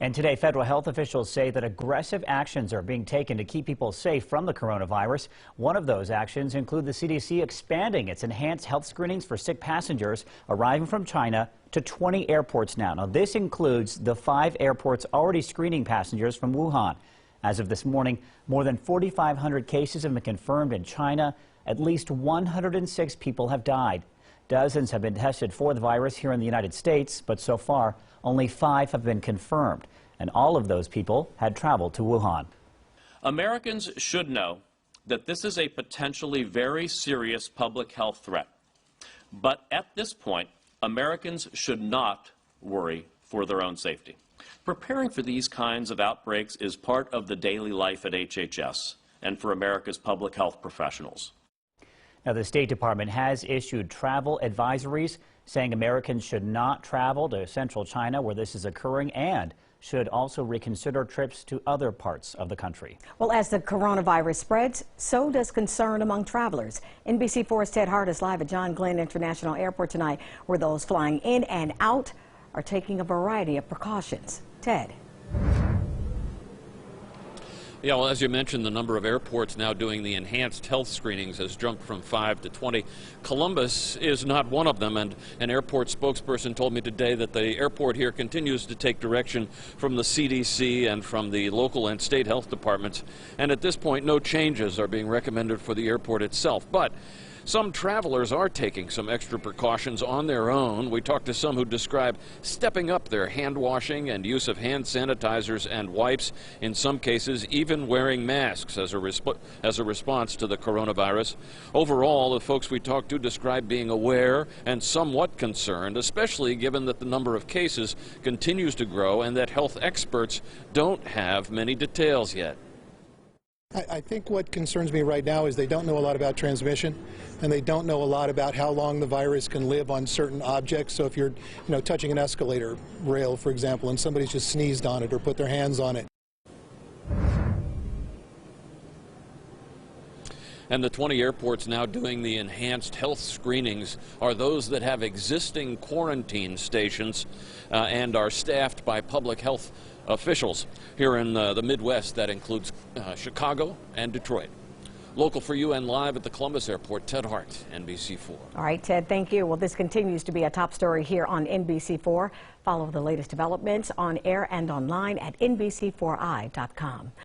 And today, federal health officials say that aggressive actions are being taken to keep people safe from the coronavirus. One of those actions include the CDC expanding its enhanced health screenings for sick passengers arriving from China to 20 airports now. Now, this includes the 5 airports already screening passengers from Wuhan. As of this morning, more than 4,500 cases have been confirmed in China. At least 106 people have died. Dozens have been tested for the virus here in the United States, but so far, only 5 have been confirmed, and all of those people had traveled to Wuhan. Americans should know that this is a potentially very serious public health threat. But at this point, Americans should not worry for their own safety. Preparing for these kinds of outbreaks is part of the daily life at HHS and for America's public health professionals. Now, the State Department has issued travel advisories saying Americans should not travel to central China where this is occurring and should also reconsider trips to other parts of the country. Well, as the coronavirus spreads, so does concern among travelers. NBC4's Ted Hart is live at John Glenn International Airport tonight, where those flying in and out are taking a variety of precautions. Ted. Yeah, well, as you mentioned, the number of airports now doing the enhanced health screenings has jumped from 5 to 20. Columbus is not one of them, and an airport spokesperson told me today that the airport here continues to take direction from the CDC and from the local and state health departments. And at this point, no changes are being recommended for the airport itself. But some travelers are taking some extra precautions on their own. We talked to some who describe stepping up their hand washing and use of hand sanitizers and wipes, in some cases even wearing masks as a response to the coronavirus. Overall, the folks we talked to describe being aware and somewhat concerned, especially given that the number of cases continues to grow and that health experts don't have many details yet. I think what concerns me right now is they don't know a lot about transmission, and they don't know a lot about how long the virus can live on certain objects. So if you're, touching an escalator rail, for example, and somebody's just sneezed on it or put their hands on it. And the 20 airports now doing the enhanced health screenings are those that have existing quarantine stations and are staffed by public health officials. Here in the Midwest, that includes Chicago and Detroit. Local for you and live at the Columbus Airport, Ted Hart, NBC4. All right, Ted, thank you. Well, this continues to be a top story here on NBC4. Follow the latest developments on air and online at NBC4i.com.